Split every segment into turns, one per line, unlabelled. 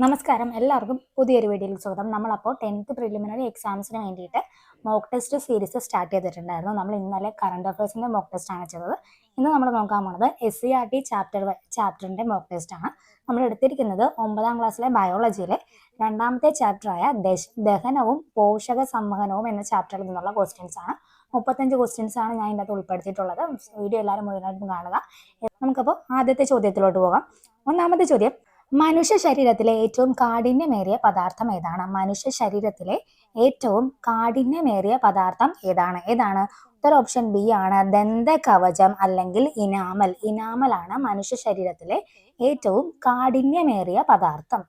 നമസ്കാരം, എല്ലാവർക്കും പുതിയൊരു വീഡിയോയിലേക്ക് സ്വാഗതം. നമ്മളപ്പോൾ 10th പ്രിലിമിനറി എക്സാംസിന് വേണ്ടിയിട്ട് മോക്ക് ടെസ്റ്റ് സീരീസ് സ്റ്റാർട്ട് ചെയ്തിട്ടുണ്ടായിരുന്നു. നമ്മൾ ഇന്നലെ കറണ്ട് അഫയേഴ്സിൻ്റെ മോക്ക് ടെസ്റ്റ് ആണ് ചെയ്തത്. ഇന്ന് നമ്മൾ നോക്കാൻ പോകുന്നത് SCERT ചാപ്റ്ററിൻ്റെ മോക്ക് ടെസ്റ്റ് ആണ്. നമ്മൾ എടുത്തിരിക്കുന്നത് 9ാം ക്ലാസ്സിലെ ബയോളജിയിലെ രണ്ടാമത്തെ ചാപ്റ്ററായ ദഹനവും പോഷക സംവഹനവും എന്ന ചാപ്റ്ററിൽ നിന്നുള്ള ക്വസ്റ്റ്യൻസ് ആണ്. 35 ക്വസ്റ്റ്യൻസ് ആണ് ഞാൻ ഇതിനകത്ത് ഉൾപ്പെടുത്തിയിട്ടുള്ളത്. വീഡിയോ എല്ലാവരും മുഴുവനായിട്ടും കാണുക. നമുക്കപ്പോൾ ആദ്യത്തെ ചോദ്യത്തിലോട്ട് പോകാം. ഒന്നാമത്തെ ചോദ്യം, മനുഷ്യ ശരീരത്തിലെ ഏറ്റവും കാഠിന്യമേറിയ പദാർത്ഥം ഏതാണ്? മനുഷ്യ ശരീരത്തിലെ ഏറ്റവും കാഠിന്യമേറിയ പദാർത്ഥം ഏതാണ്? ഉത്തര ഓപ്ഷൻ ബി ആണ് ദന്തകവചം അല്ലെങ്കിൽ ഇനാമൽ. ഇനാമലാണ് മനുഷ്യ ശരീരത്തിലെ ഏറ്റവും കാഠിന്യമേറിയ പദാർത്ഥം.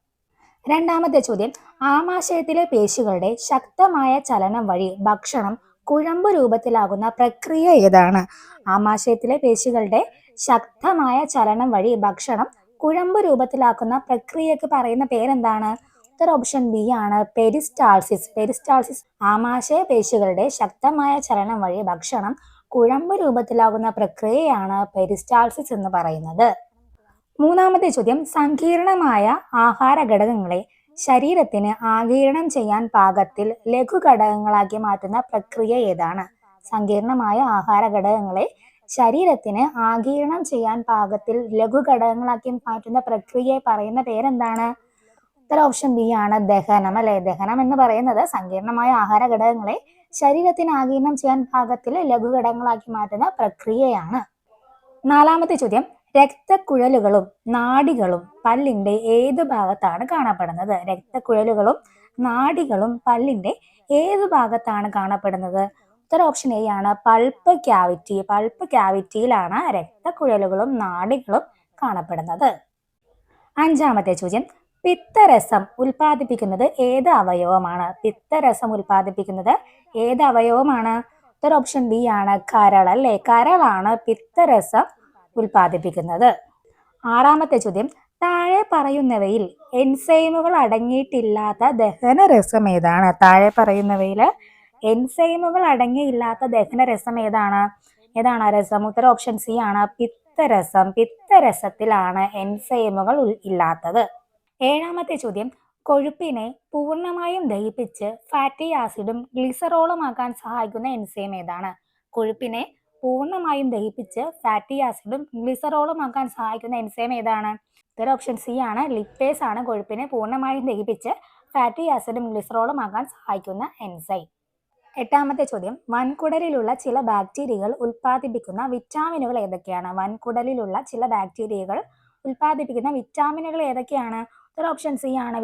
രണ്ടാമത്തെ ചോദ്യം, ആമാശയത്തിലെ പേശികളുടെ ശക്തമായ ചലനം വഴി ഭക്ഷണം കുഴമ്പ് രൂപത്തിലാകുന്ന പ്രക്രിയ ഏതാണ്? ആമാശയത്തിലെ പേശികളുടെ ശക്തമായ ചലനം വഴി ഭക്ഷണം കുഴമ്പ് രൂപത്തിലാക്കുന്ന പ്രക്രിയക്ക് പറയുന്ന പേരെന്താണ്? ഉത്തര ഓപ്ഷൻ ബി ആണ് പെരിസ്റ്റാൾസിസ്. പെരിസ്റ്റാൾസിസ് ആമാശയ പേശികളുടെ ശക്തമായ ചലനം വഴി ഭക്ഷണം കുഴമ്പ് രൂപത്തിലാകുന്ന പ്രക്രിയയാണ് പെരിസ്റ്റാൾസിസ് എന്ന് പറയുന്നത്. മൂന്നാമത്തെ ചോദ്യം, സങ്കീർണമായ ആഹാര ഘടകങ്ങളെ ശരീരത്തിന് ആഗിരണം ചെയ്യാൻ പാകത്തിൽ ലഘു ഘടകങ്ങളാക്കി മാറ്റുന്ന പ്രക്രിയ ഏതാണ്? സങ്കീർണമായ ആഹാര ഘടകങ്ങളെ ശരീരത്തിന് ആഗിരണം ചെയ്യാൻ പാകത്തിൽ ലഘു ഘടകങ്ങളാക്കി മാറ്റുന്ന പ്രക്രിയയെ പറയുന്ന പേരെന്താണ്? ഉത്തര ഓപ്ഷൻ ബി ആണ് ദഹനം. അല്ലെ, ദഹനം എന്ന് പറയുന്നത് സങ്കീർണമായ ആഹാര ഘടകങ്ങളെ ശരീരത്തിന് ആഗിരണം ചെയ്യാൻ പാകത്തിൽ ലഘു ഘടകങ്ങളാക്കി മാറ്റുന്ന പ്രക്രിയയാണ്. നാലാമത്തെ ചോദ്യം, രക്തക്കുഴലുകളും നാഡികളും പല്ലിന്റെ ഏത് ഭാഗത്താണ് കാണപ്പെടുന്നത്? രക്തക്കുഴലുകളും നാഡികളും പല്ലിന്റെ ഏത് ഭാഗത്താണ് കാണപ്പെടുന്നത്? ഉത്തര ഓപ്ഷൻ എ ആണ് പൾപ്പ് ക്യാവിറ്റി. പൾപ്പ് ക്യാവിറ്റിയിലാണ് രക്തക്കുഴലുകളും നാഡികളും കാണപ്പെടുന്നത്. അഞ്ചാമത്തെ ചോദ്യം, പിത്തരസം ഉൽപ്പാദിപ്പിക്കുന്നത് ഏത് അവയവമാണ്? പിത്തരസം ഉൽപ്പാദിപ്പിക്കുന്നത് ഏത് അവയവമാണ്? ഉത്തര ഓപ്ഷൻ ബി ആണ് കരൾ. അല്ലെ, കരളാണ് പിത്തരസം ഉൽപ്പാദിപ്പിക്കുന്നത്. ആറാമത്തെ ചോദ്യം, താഴെ പറയുന്നവയിൽ എൻസൈമുകൾ അടങ്ങിയിട്ടില്ലാത്ത ദഹനരസം ഏതാണ്? താഴെ പറയുന്നവയിൽ എൻസൈമുകൾ അടങ്ങിയില്ലാത്ത ദഹനരസം ഏതാണ് രസം? ഉത്തര ഓപ്ഷൻ സി ആണ് പിത്തരസം. പിത്തരസത്തിലാണ് എൻസൈമുകൾ ഇല്ലാത്തത്. ഏഴാമത്തെ ചോദ്യം, കൊഴുപ്പിനെ പൂർണ്ണമായും ദഹിപ്പിച്ച് ഫാറ്റി ആസിഡും ഗ്ലിസറോളും ആക്കാൻ സഹായിക്കുന്ന എൻസൈം ഏതാണ്? കൊഴുപ്പിനെ പൂർണ്ണമായും ദഹിപ്പിച്ച് ഫാറ്റി ആസിഡും ഗ്ലിസറോളും ആക്കാൻ സഹായിക്കുന്ന എൻസൈം ഏതാണ്? ഉത്തര ഓപ്ഷൻ സി ആണ് ലിപ്പേസ് ആണ് കൊഴുപ്പിനെ പൂർണ്ണമായും ദഹിപ്പിച്ച് ഫാറ്റി ആസിഡും ഗ്ലിസറോളും ആക്കാൻ സഹായിക്കുന്ന എൻസൈം. എട്ടാമത്തെ ചോദ്യം, വൻകുടലിലുള്ള ചില ബാക്ടീരിയകൾ ഉൽപ്പാദിപ്പിക്കുന്ന വിറ്റാമിനുകൾ ഏതൊക്കെയാണ്? വൻകുടലിലുള്ള ചില ബാക്ടീരിയകൾ ഉൽപ്പാദിപ്പിക്കുന്ന വിറ്റാമിനുകൾ ഏതൊക്കെയാണ്? ഉത്തര ഓപ്ഷൻ സി ആണ്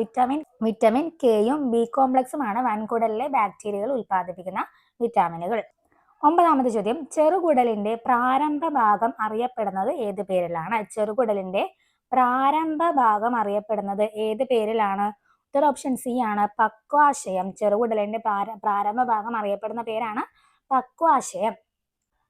വിറ്റമിൻ കെയും ബി കോംപ്ലക്സുമാണ് വൻകുടലിലെ ബാക്ടീരിയകൾ ഉൽപ്പാദിപ്പിക്കുന്ന വിറ്റാമിനുകൾ. ഒമ്പതാമത്തെ ചോദ്യം, ചെറുകുടലിന്റെ പ്രാരംഭ ഭാഗം അറിയപ്പെടുന്നത് ഏത് പേരിലാണ്? ചെറുകുടലിന്റെ പ്രാരംഭ ഭാഗം അറിയപ്പെടുന്നത് ഏത് പേരിലാണ്? ഉത്തര ഓപ്ഷൻ സി ആണ് പക്വാശയം. ചെറുകുടലിന്റെ പ്രാരംഭ ഭാഗം അറിയപ്പെടുന്ന പേരാണ് പക്വാശയം.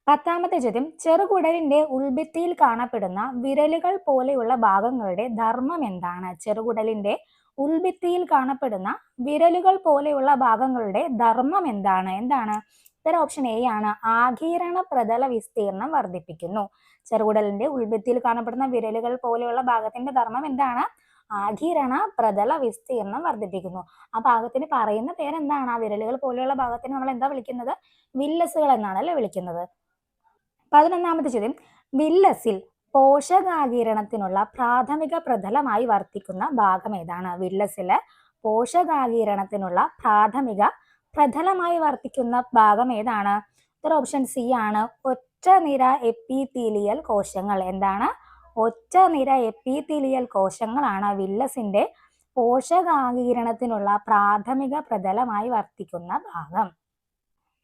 പത്താമത്തെ ചോദ്യം, ചെറുകുടലിന്റെ ഉൾഭിത്തിയിൽ കാണപ്പെടുന്ന വിരലുകൾ പോലെയുള്ള ഭാഗങ്ങളുടെ ധർമ്മം എന്താണ്? ചെറുകുടലിന്റെ ഉൾഭിത്തിയിൽ കാണപ്പെടുന്ന വിരലുകൾ പോലെയുള്ള ഭാഗങ്ങളുടെ ധർമ്മം എന്താണ്? ഉത്തര ഓപ്ഷൻ എ ആണ് ആഗിരണ പ്രതല വിസ്തീർണം വർദ്ധിപ്പിക്കുന്നു. ചെറുകുടലിന്റെ ഉൾഭിത്തിയിൽ കാണപ്പെടുന്ന വിരലുകൾ പോലെയുള്ള ഭാഗത്തിന്റെ ധർമ്മം എന്താണ്? ആഗിരണ പ്രതല വിസ്തീർണം വർദ്ധിപ്പിക്കുന്നു. ആ ഭാഗത്തിന് പറയുന്ന പേരെന്താണ്? ആ വിരലുകൾ പോലെയുള്ള ഭാഗത്തിന് നമ്മൾ എന്താ വിളിക്കുന്നത്? വില്ലസുകൾ എന്നാണ് അല്ലെ വിളിക്കുന്നത്. 11ാമത്തെ ചോദ്യം, വില്ലസിൽ പോഷകാകിരണത്തിനുള്ള പ്രാഥമിക പ്രതലമായി വർത്തിക്കുന്ന ഭാഗം ഏതാണ്? വില്ലസില് പോഷകാകിരണത്തിനുള്ള പ്രാഥമിക പ്രതലമായി വർത്തിക്കുന്ന ഭാഗം ഏതാണ്? ഉത്തര ഓപ്ഷൻ സി ആണ് ഒറ്റ നിര എപ്പിത്തീലിയൽ കോശങ്ങൾ. എന്താണ്? ഒറ്റ നിര എപ്പിത്തീലിയൽ കോശങ്ങളാണ് വില്ലസിന്റെ പോഷകാകിരണത്തിനുള്ള പ്രാഥമിക പ്രതലമായി വർത്തിക്കുന്ന ഭാഗം.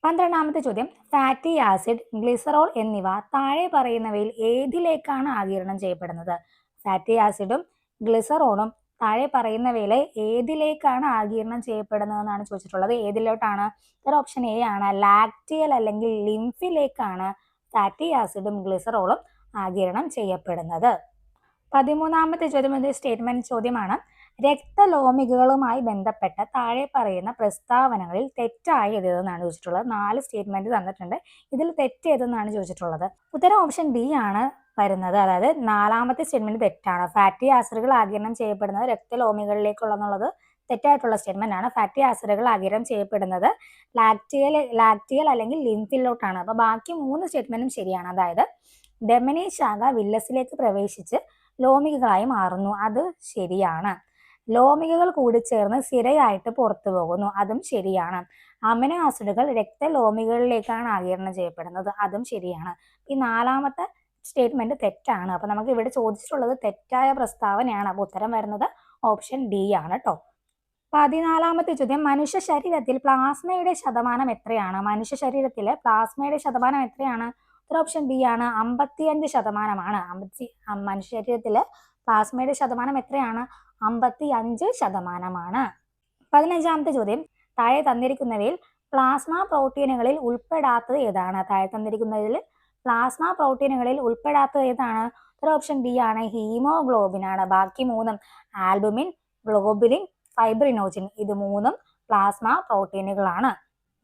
12ാമത്തെ ചോദ്യം, ഫാറ്റി ആസിഡ്, ഗ്ലിസറോൾ എന്നിവ താഴെ പറയുന്നവയിൽ ഏതിലേക്കാണ് ആഗിരണം ചെയ്യപ്പെടുന്നത്? ഫാറ്റി ആസിഡും ഗ്ലിസറോളും താഴെ പറയുന്നവയിലെ ഏതിലേക്കാണ് ആഗിരണം ചെയ്യപ്പെടുന്നതെന്നാണ് ചോദിച്ചിട്ടുള്ളത്. ഏതിലോട്ടാണ്? ഉത്തര ഓപ്ഷൻ എ ആണ് ലാക്റ്റിയൽ അല്ലെങ്കിൽ ലിംഫിലേക്കാണ് ഫാറ്റി ആസിഡും ഗ്ലിസറോളും ആഗിരണം ചെയ്യപ്പെടുന്നത്. 13ാമത്തെ ചോദ്യം ഒരു സ്റ്റേറ്റ്മെന്റ് ചോദ്യമാണ്. രക്തലോമികകളുമായി ബന്ധപ്പെട്ട താഴെ പറയുന്ന പ്രസ്താവനകളിൽ തെറ്റായത് ഏതെന്നാണ് ചോദിച്ചിട്ടുള്ളത്. 4 സ്റ്റേറ്റ്മെന്റ് തന്നിട്ടുണ്ട്. ഇതിൽ തെറ്റേതെന്നാണ് ചോദിച്ചിട്ടുള്ളത്. ഉത്തരം ഓപ്ഷൻ ബി ആണ് വരുന്നത്. അതായത് നാലാമത്തെ സ്റ്റേറ്റ്മെന്റ് തെറ്റാണ്. ഫാറ്റി ആസിഡുകൾ ആഗിരണം ചെയ്യപ്പെടുന്നത് രക്തലോമികളിലേക്കുള്ളതെന്നുള്ളത് തെറ്റായിട്ടുള്ള സ്റ്റേറ്റ്മെന്റ് ആണ്. ഫാറ്റി ആസിഡുകൾ ആഗിരണം ചെയ്യപ്പെടുന്നത് ലാക്റ്റിയൽ അല്ലെങ്കിൽ ലിംഫിലോട്ടാണ്. അപ്പൊ ബാക്കി 3 സ്റ്റേറ്റ്മെന്റും ശരിയാണ്. അതായത് ധമനി ശാഖ വില്ലസിലേക്ക് പ്രവേശിച്ച് ലോമികകളായി മാറുന്നു, അത് ശരിയാണ്. ലോമികകൾ കൂടിച്ചേർന്ന് സിരയായിട്ട് പുറത്തു പോകുന്നു, അതും ശരിയാണ്. അമിനോ ആസിഡുകൾ രക്തലോമികളിലേക്കാണ് ആഗിരണം ചെയ്യപ്പെടുന്നത്, അതും ശരിയാണ്. ഈ നാലാമത്തെ സ്റ്റേറ്റ്മെന്റ് തെറ്റാണ്. അപ്പൊ നമുക്ക് ഇവിടെ ചോദിച്ചിട്ടുള്ളത് തെറ്റായ പ്രസ്താവനയാണ്. അപ്പൊ ഉത്തരം വരുന്നത് ഓപ്ഷൻ ഡി ആണ് കേട്ടോ. 14ാമത്തെ ചോദ്യം, മനുഷ്യ ശരീരത്തിൽ പ്ലാസ്മയുടെ ശതമാനം എത്രയാണ്? മനുഷ്യ ശരീരത്തിലെ പ്ലാസ്മയുടെ ശതമാനം എത്രയാണ്? ഓപ്ഷൻ ബി ആണ്, 55%. മനുഷ്യ ശരീരത്തിലെ പ്ലാസ്മയുടെ ശതമാനം എത്രയാണ്? 55%. 15ാമത്തെ ചോദ്യം, താഴെ തന്നിരിക്കുന്നവയിൽ പ്ലാസ്മ പ്രോട്ടീനുകളിൽ ഉൾപ്പെടാത്തത് ഏതാണ്? താഴെ തന്നിരിക്കുന്നതിൽ പ്ലാസ്മ പ്രോട്ടീനുകളിൽ ഉൾപ്പെടാത്തത് ഏതാണ്? ഓപ്ഷൻ ബി ആണ്, ഹീമോഗ്ലോബിൻ ആണ്. ബാക്കി 3 ആൽബുമിൻ, ഗ്ലോബുലിൻ, ഫൈബ്രിനോജിൻ, ഇത് 3 പ്ലാസ്മ പ്രോട്ടീനുകളാണ്.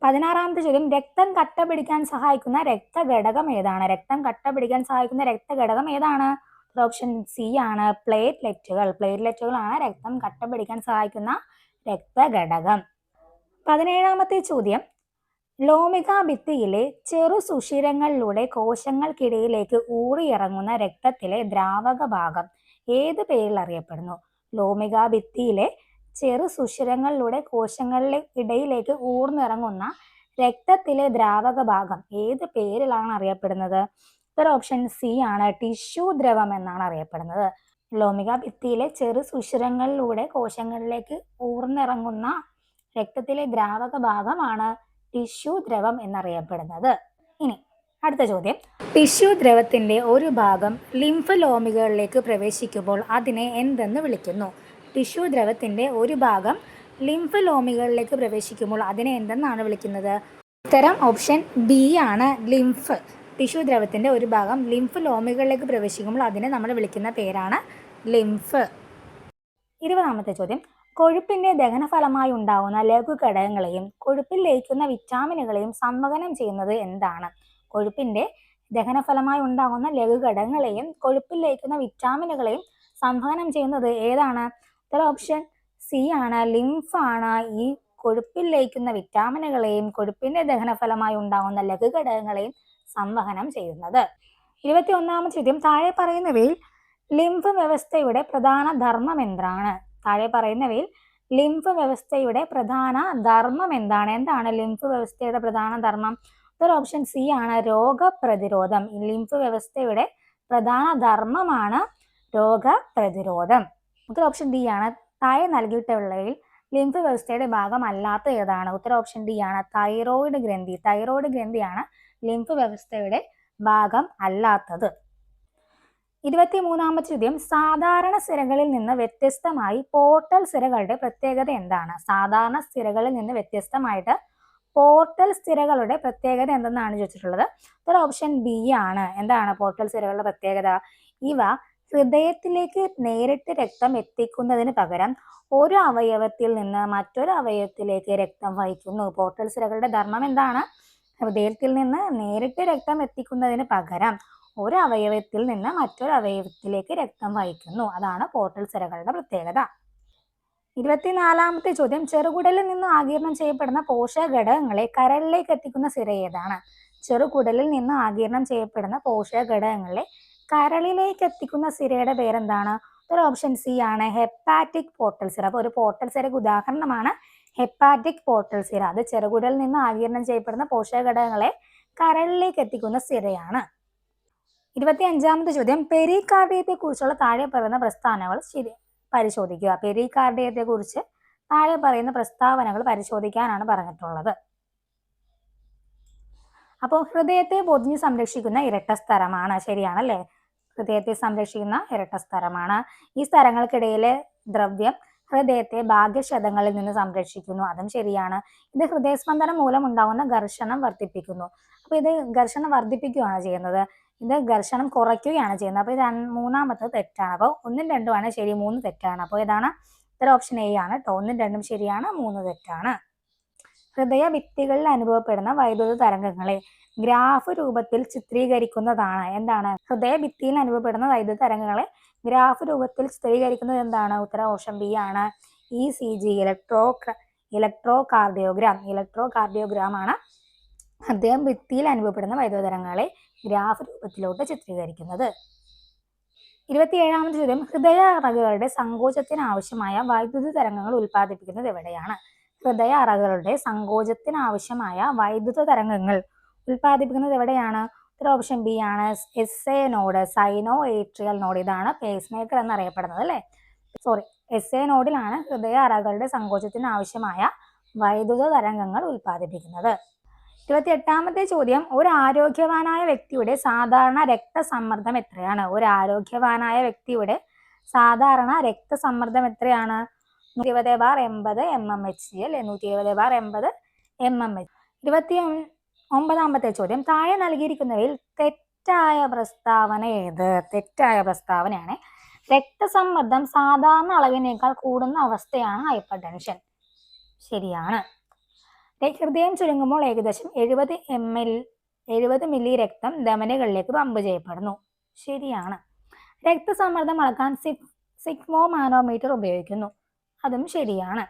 16ാമത്തെ ചോദ്യം, രക്തം കട്ട പിടിക്കാൻ സഹായിക്കുന്ന രക്തഘടകം ഏതാണ്? രക്തം കട്ട പിടിക്കാൻ സഹായിക്കുന്ന രക്തഘടകം ഏതാണ്? ഓപ്ഷൻ സി ആണ്, പ്ലേറ്റ്ലെറ്റുകൾ. പ്ലേറ്റ്ലെറ്റുകളാണ് രക്തം കട്ട പിടിക്കാൻ സഹായിക്കുന്ന രക്തഘടകം. 17ാമത്തെ ചോദ്യം, ലോമിക ഭിത്തിയിലെ ചെറു സുഷിരങ്ങളിലൂടെ കോശങ്ങൾക്കിടയിലേക്ക് ഊറിയിറങ്ങുന്ന രക്തത്തിലെ ദ്രാവക ഭാഗം ഏത് പേരിൽ അറിയപ്പെടുന്നു? ലോമിക ഭിത്തിയിലെ ചെറു സുഷിരങ്ങളിലൂടെ കോശങ്ങളുടെ ഇടയിലേക്ക് ഊർന്നിറങ്ങുന്ന രക്തത്തിലെ ദ്രാവക ഭാഗം ഏത് പേരിലാണ് അറിയപ്പെടുന്നത്? ഓപ്ഷൻ സി ആണ്, ടിഷ്യൂ ദ്രവം എന്നാണ് അറിയപ്പെടുന്നത്. ലോമിക ഭിത്തിയിലെ ചെറു സുഷിരങ്ങളിലൂടെ കോശങ്ങളിലേക്ക് ഊർന്നിറങ്ങുന്ന രക്തത്തിലെ ദ്രാവക ഭാഗമാണ് ടിഷ്യൂ ദ്രവം എന്നറിയപ്പെടുന്നത്. ഇനി അടുത്ത ചോദ്യം, ടിഷ്യൂ ദ്രവത്തിന്റെ ഒരു ഭാഗം ലിംഫ് ലോമികളിലേക്ക് പ്രവേശിക്കുമ്പോൾ അതിനെ എന്തെന്ന് വിളിക്കുന്നു? ടിഷ്യൂ ദ്രവത്തിന്റെ ഒരു ഭാഗം ലിംഫ് ലോമികളിലേക്ക് പ്രവേശിക്കുമ്പോൾ അതിനെ എന്തെന്നാണ് വിളിക്കുന്നത്? ഉത്തരം ഓപ്ഷൻ ബി ആണ്, ലിംഫ്. ടിഷ്യൂ ദ്രവത്തിന്റെ ഒരു ഭാഗം ലിംഫ് ലോമികളിലേക്ക് പ്രവേശിക്കുമ്പോൾ അതിനെ നമ്മൾ വിളിക്കുന്ന പേരാണ് ലിംഫ്. 20ാമത്തെ ചോദ്യം, കൊഴുപ്പിന്റെ ദഹനഫലമായി ഉണ്ടാവുന്ന ലഘുഘടകങ്ങളെയും കൊഴുപ്പിൽ ലയിക്കുന്ന വിറ്റാമിനുകളെയും സംവഹനം ചെയ്യുന്നത് എന്താണ്? കൊഴുപ്പിന്റെ ദഹനഫലമായി ഉണ്ടാകുന്ന ലഘുഘടകങ്ങളെയും കൊഴുപ്പിൽ ലയിക്കുന്ന വിറ്റാമിനുകളെയും സംവഹനം ചെയ്യുന്നത് ഏതാണ്? ഓപ്ഷൻ സി ആണ്, ലിംഫ് ആണ് ഈ കൊഴുപ്പിൽ ലയിക്കുന്ന വിറ്റാമിനുകളെയും കൊഴുപ്പിന്റെ ദഹനഫലമായി ഉണ്ടാകുന്ന ലഘുഘടകങ്ങളെയും സംവഹനം ചെയ്യുന്നത്. 21ാമത്തെ ചോദ്യം, താഴെ പറയുന്നവയിൽ ലിംഫ് വ്യവസ്ഥയുടെ പ്രധാന ധർമ്മം എന്താണ്? താഴെ പറയുന്നവയിൽ ലിംഫ് വ്യവസ്ഥയുടെ പ്രധാന ധർമ്മം എന്താണ്? എന്താണ് ലിംഫ് വ്യവസ്ഥയുടെ പ്രധാന ധർമ്മം? ഓപ്ഷൻ സി ആണ്, രോഗപ്രതിരോധം. ലിംഫ് വ്യവസ്ഥയുടെ പ്രധാന ധർമ്മമാണ് രോഗപ്രതിരോധം. ഓപ്ഷൻ ഡി ആണ്, താഴെ നൽകിയിട്ടുള്ളവയിൽ ലിംഫ് വ്യവസ്ഥയുടെ ഭാഗമല്ലാത്ത ഏതാണ്? ഉത്തരം ഓപ്ഷൻ ഡി ആണ്, തൈറോയിഡ് ഗ്രന്ഥി. തൈറോയിഡ് ഗ്രന്ഥിയാണ് ലിംഫ് വ്യവസ്ഥയുടെ ഭാഗം അല്ലാത്തത്. 23ാമത്തെ ചോദ്യം, സാധാരണ സിരകളിൽ നിന്ന് വ്യത്യസ്തമായി പോർട്ടൽ സിരകളുടെ പ്രത്യേകത എന്താണ്? സാധാരണ സിരകളിൽ നിന്ന് വ്യത്യസ്തമായിട്ട് പോർട്ടൽ സിരകളുടെ പ്രത്യേകത എന്തെന്നാണ് ചോദിച്ചിട്ടുള്ളത്. ഓപ്ഷൻ ബി ആണ്, എന്താണ് പോർട്ടൽ സിരകളുടെ പ്രത്യേകത? ഇവ ഹൃദയത്തിലേക്ക് നേരിട്ട് രക്തം എത്തിക്കുന്നതിന് പകരം ഒരു അവയവത്തിൽ നിന്ന് മറ്റൊരു അവയവത്തിലേക്ക് രക്തം വഹിക്കുന്നു. പോർട്ടൽ സിരകളുടെ ധർമ്മം എന്താണ്? ഹൃദയത്തിൽ നിന്ന് നേരിട്ട് രക്തം എത്തിക്കുന്നതിന് പകരം ഒരു അവയവത്തിൽ നിന്ന് മറ്റൊരു അവയവത്തിലേക്ക് രക്തം വഹിക്കുന്നു. അതാണ് പോർട്ടൽ സിരകളുടെ പ്രത്യേകത. 24ാമത്തെ ചോദ്യം, ചെറുകുടലിൽ നിന്ന് ആഗിരണം ചെയ്യപ്പെടുന്ന പോഷക ഘടകങ്ങളെ കരളിലേക്ക് എത്തിക്കുന്ന സിര ഏതാണ്? ചെറുകുടലിൽ നിന്ന് ആഗിരണം ചെയ്യപ്പെടുന്ന പോഷക ഘടകങ്ങളെ കരളിലേക്ക് എത്തിക്കുന്ന സിരയുടെ പേരെന്താണ്? ഒരു ഓപ്ഷൻ സി ആണ്, ഹെപ്പാറ്റിക് പോർട്ടൽ സിര. അപ്പോൾ ഒരു പോർട്ടൽ സിരക്ക് ഉദാഹരണമാണ് ഹെപ്പാറ്റിക് പോർട്ടൽ സിര. അത് ചെറുകുടലിൽ നിന്ന് ആഗിരണം ചെയ്യപ്പെടുന്ന പോഷക ഘടകങ്ങളെ കരളിലേക്ക് എത്തിക്കുന്ന സിരയാണ്. 25ാമത്തെ ചോദ്യം, പെരികാർഡിയത്തെ കുറിച്ചുള്ള താഴെ പറയുന്ന പ്രസ്താവനകൾ പരിശോധിക്കുക. പെരികാർഡിയത്തെ കുറിച്ച് താഴെ പറയുന്ന പ്രസ്താവനകൾ പരിശോധിക്കാനാണ് പറഞ്ഞിട്ടുള്ളത്. അപ്പോൾ ഹൃദയത്തെ പൊതിഞ്ഞ് സംരക്ഷിക്കുന്ന ഇരട്ട സ്ഥലമാണ്, ശരിയാണല്ലേ? ഹൃദയത്തെ സംരക്ഷിക്കുന്ന ഇരട്ട സ്ഥലമാണ്. ഈ സ്ഥലങ്ങൾക്കിടയിലെ ദ്രവ്യം ഹൃദയത്തെ ഭാഗ്യക്ഷതങ്ങളിൽ നിന്ന് സംരക്ഷിക്കുന്നു, അതും ശരിയാണ്. ഇത് ഹൃദയസ്പന്ദനം മൂലം ഉണ്ടാകുന്ന ഘർഷണം വർദ്ധിപ്പിക്കുന്നു. അപ്പൊ ഇത് ഘർഷണം വർദ്ധിപ്പിക്കുകയാണ് ചെയ്യുന്നത്, ഇത് ഘർഷണം കുറയ്ക്കുകയാണ് ചെയ്യുന്നത്. അപ്പൊ ഇത് 3ാമത്തത് തെറ്റാണ്. അപ്പോൾ 1ഉം 2ഉം ആണ് ശരി, 3 തെറ്റാണ്. അപ്പോൾ ഇതാണ് ഓപ്ഷൻ എ ആണ് കേട്ടോ. 1ഉം 2ഉം ശരിയാണ്, 3 തെറ്റാണ്. ഹൃദയഭിത്തികളിൽ അനുഭവപ്പെടുന്ന വൈദ്യുത തരംഗങ്ങളെ ഗ്രാഫ് രൂപത്തിൽ ചിത്രീകരിക്കുന്നതാണ്. എന്താണ്? ഹൃദയഭിത്തിയിൽ അനുഭവപ്പെടുന്ന വൈദ്യുത തരംഗങ്ങളെ ഗ്രാഫ് രൂപത്തിൽ ചിത്രീകരിക്കുന്നത് എന്താണ്? ഉത്തരം ഓപ്ഷൻ ബി ആണ്. ECG, ഇലക്ട്രോകാർഡിയോഗ്രാം ആണ് ഹൃദയഭിത്തിയിൽ അനുഭവപ്പെടുന്ന വൈദ്യുത തരംഗങ്ങളെ ഗ്രാഫ് രൂപത്തിലോട്ട് ചിത്രീകരിക്കുന്നത്. 27ാമത്തെ ചോദ്യം, ഹൃദയ അറകളുടെ സങ്കോചത്തിന് ആവശ്യമായ വൈദ്യുത തരംഗങ്ങൾ ഉൽപ്പാദിപ്പിക്കുന്നത് എവിടെയാണ്? ഹൃദയ അറകളുടെ സങ്കോചത്തിന് ആവശ്യമായ വൈദ്യുത തരംഗങ്ങൾ ഉൽപ്പാദിപ്പിക്കുന്നത് എവിടെയാണ്? ഉത്തരം ഓപ്ഷൻ ബി ആണ്. SA node, സൈനോ atrial node. ഇതാണ് പേസ് മേക്കർ എന്നറിയപ്പെടുന്നത് അല്ലേ. SA നോഡിലാണ് ഹൃദയ അറകളുടെ സങ്കോചത്തിന് ആവശ്യമായ വൈദ്യുത തരംഗങ്ങൾ ഉൽപ്പാദിപ്പിക്കുന്നത്. 28ാമത്തെ ചോദ്യം, ഒരു ആരോഗ്യവാനായ വ്യക്തിയുടെ സാധാരണ രക്തസമ്മർദ്ദം എത്രയാണ്? ഒരു ആരോഗ്യവാനായ വ്യക്തിയുടെ സാധാരണ രക്തസമ്മർദ്ദം എത്രയാണ്? 120/80 mmHg അല്ലെ. 120/80 mmHg. 29ാമത്തെ ചോദ്യം, താഴെ നൽകിയിരിക്കുന്നവയിൽ തെറ്റായ പ്രസ്താവന ഏത്? തെറ്റായ പ്രസ്താവനയാണ് രക്തസമ്മർദ്ദം സാധാരണ അളവിനേക്കാൾ കൂടുന്ന അവസ്ഥയാണ് ഹൈപ്പർ ടെൻഷൻ. ശരിയാണ്. ഹൃദയം ചുരുങ്ങുമ്പോൾ ഏകദേശം 70 മില്ലി രക്തം ധമനികളിലേക്ക് പമ്പ് ചെയ്യപ്പെടുന്നു. ശരിയാണ്. രക്തസമ്മർദ്ദം അളക്കാൻ സിഗ്മോമാനോമീറ്റർ ഉപയോഗിക്കുന്നു. അതും ശരിയാണ്.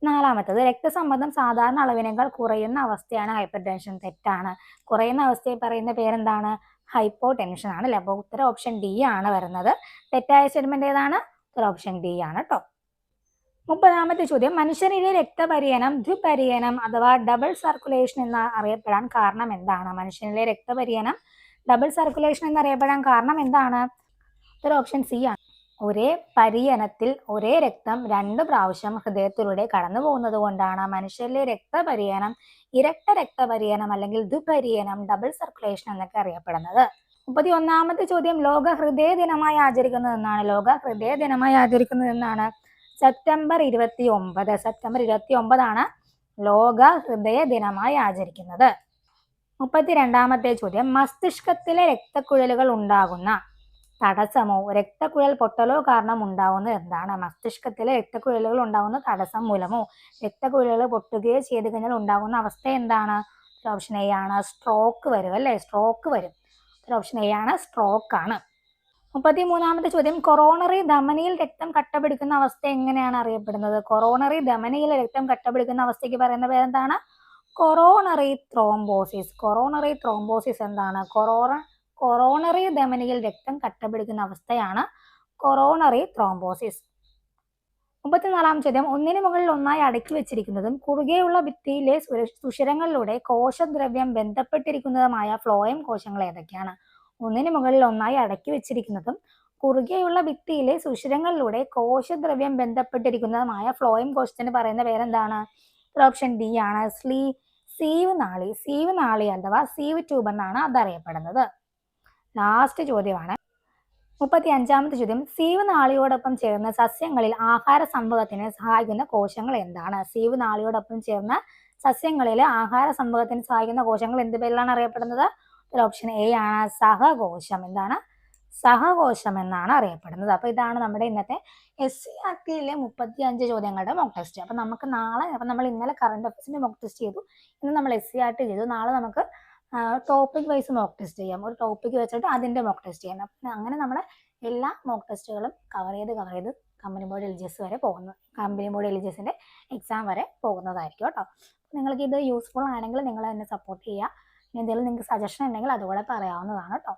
4ാമത്തത്, രക്തസമ്മർദ്ദം സാധാരണ അളവിനേക്കാൾ കുറയുന്ന അവസ്ഥയാണ് ഹൈപ്പർ ടെൻഷൻ. തെറ്റാണ്. കുറയുന്ന അവസ്ഥയെ പറയുന്ന പേരെന്താണ്? ഹൈപ്പോ ടെൻഷൻ ആണ് അല്ലെ. അപ്പോൾ ഉത്തരം ഓപ്ഷൻ ഡി ആണ് വരുന്നത്. തെറ്റായ സ്റ്റേറ്റ്മെന്റ് ഏതാണ്? ഉത്തരം ഓപ്ഷൻ ഡി ആണ് കേട്ടോ. 30ാമത്തെ ചോദ്യം, മനുഷ്യനിലെ രക്തപര്യനം ദ്വിപര്യനം അഥവാ ഡബിൾ സർക്കുലേഷൻ എന്ന് അറിയപ്പെടാൻ കാരണം എന്താണ്? മനുഷ്യനിലെ രക്തപര്യനം ഡബിൾ സർക്കുലേഷൻ എന്നറിയപ്പെടാൻ കാരണം എന്താണ്? ഉത്തരം ഓപ്ഷൻ സി ആണ്. ഒരേ പര്യനത്തിൽ ഒരേ രക്തം 2 പ്രാവശ്യം ഹൃദയത്തിലൂടെ കടന്നു പോകുന്നത് കൊണ്ടാണ് മനുഷ്യരിലെ രക്തപര്യനം ഇരട്ട രക്തപര്യനം അല്ലെങ്കിൽ ദ്വിപര്യനം, ഡബിൾ സർക്കുലേഷൻ എന്നൊക്കെ അറിയപ്പെടുന്നത്. 31ാമത്തെ ചോദ്യം, ലോക ഹൃദയ ദിനമായി ആചരിക്കുന്നത് എന്നാണ്? ലോക ഹൃദയ ദിനമായി ആചരിക്കുന്നത് എന്നാണ്? സെപ്റ്റംബർ 29 ആണ് ലോക ഹൃദയ ദിനമായി ആചരിക്കുന്നത്. 32ാമത്തെ ചോദ്യം, മസ്തിഷ്കത്തിലെ രക്തക്കുഴലുകൾ ഉണ്ടാകുന്ന തടസ്സമോ രക്തക്കുഴൽ പൊട്ടലോ കാരണം ഉണ്ടാവുന്നത് എന്താണ്? മസ്തിഷ്കത്തിലെ രക്തക്കുഴലുകൾ ഉണ്ടാകുന്ന തടസ്സം മൂലമോ രക്തക്കുഴലുകൾ പൊട്ടുകയോ ചെയ്തു കഴിഞ്ഞാൽ ഉണ്ടാകുന്ന അവസ്ഥ എന്താണ്? ഓപ്ഷൻ എ ആണ്. സ്ട്രോക്ക് വരും അല്ലേ. സ്ട്രോക്ക് വരും. ഓപ്ഷൻ എ ആണ്. സ്ട്രോക്ക് ആണ്. 33ാമത്തെ ചോദ്യം, കൊറോണറി ധമനിയിൽ രക്തം കട്ടപിടിക്കുന്ന അവസ്ഥ എങ്ങനെയാണ് അറിയപ്പെടുന്നത്? കൊറോണറി ധമനിയിൽ രക്തം കട്ടപിടിക്കുന്ന അവസ്ഥയ്ക്ക് പറയുന്ന പേരെന്താണ്? Coronary thrombosis. കൊറോണറി ത്രോംബോസിസ് എന്താണ്? കൊറോണറി ധമനിയിൽ രക്തം കട്ടപിടിക്കുന്ന അവസ്ഥയാണ് കൊറോണറി ത്രോംബോസിസ്. 34ാമത്തെ ചോദ്യം, ഒന്നിനു മുകളിൽ ഒന്നായി അടുക്കി വെച്ചിരിക്കുന്നതും കുറുകെയുള്ള ഭിത്തിയിലെ സുഷിരങ്ങളിലൂടെ കോശദ്രവ്യം ബന്ധപ്പെട്ടിരിക്കുന്നതുമായ ഫ്ലോയം കോശങ്ങൾ ഏതൊക്കെയാണ്? ഒന്നിനു മുകളിൽ ഒന്നായി അടക്കി വെച്ചിരിക്കുന്നതും കുറുകെയുള്ള ഭിത്തിയിലെ സുഷിരങ്ങളിലൂടെ കോശദ്രവ്യം ബന്ധപ്പെട്ടിരിക്കുന്നതുമായ ഫ്ലോയം കോശത്തിന് പറയുന്ന പേരെന്താണ്? ഓപ്ഷൻ ഡി ആണ്. സീവ് നാളി. സീവ് നാളി അഥവാ സീവ് ട്യൂബ് എന്നാണ് അതറിയപ്പെടുന്നത്. ലാസ്റ്റ് ചോദ്യമാണ് 35ാമത്തെ ചോദ്യം, സീവ് നാളിയോടൊപ്പം ചേർന്ന് സസ്യങ്ങളിൽ ആഹാര സംഭവത്തിന് സഹായിക്കുന്ന കോശങ്ങൾ എന്താണ്? സീവ് നാളിയോടൊപ്പം ചേർന്ന് സസ്യങ്ങളിലെ ആഹാര സംഭവത്തിന് സഹായിക്കുന്ന കോശങ്ങൾ എന്ത് പേരിലാണ് അറിയപ്പെടുന്നത്? ഓപ്ഷൻ എ ആണ്. സഹകോശം. എന്താണ്? സഹകോശം എന്നാണ് അറിയപ്പെടുന്നത്. അപ്പോൾ ഇതാണ് നമ്മുടെ ഇന്നത്തെ SCERTയിലെ 35 ചോദ്യങ്ങളുടെ മോക്ക് ടെസ്റ്റ്. അപ്പം നമുക്ക് നാളെ, നമ്മൾ ഇന്നലെ കറണ്ട് അഫയേഴ്സിന്റെ മോക്ക് ടെസ്റ്റ് ചെയ്തു, ഇന്ന് നമ്മൾ SCERT ചെയ്തു. നാളെ നമുക്ക് ടോപ്പിക് വൈസ് മോക്ക് ടെസ്റ്റ് ചെയ്യാം. ഒരു ടോപ്പിക് വെച്ചിട്ട് അതിന്റെ മോക്ക് ടെസ്റ്റ് ചെയ്യാം. അപ്പം അങ്ങനെ നമ്മൾ എല്ലാ മോക്ക് ടെസ്റ്റുകളും കവർ ചെയ്ത് കമ്പനി ബോർഡ് എലിജിയസ് വരെ പോകുന്നു. കമ്പനി ബോർഡ് എലിജിയസിന്റെ എക്സാം വരെ പോകുന്നതായിരിക്കും കേട്ടോ. നിങ്ങൾക്ക് ഇത് യൂസ്ഫുൾ ആണെങ്കിൽ നിങ്ങൾ എന്നെ സപ്പോർട്ട് ചെയ്യുക. എന്തെങ്കിലും നിങ്ങൾക്ക് സജഷൻ ഉണ്ടെങ്കിൽ അതുകൂടെ പറയാവുന്നതാണ് കേട്ടോ.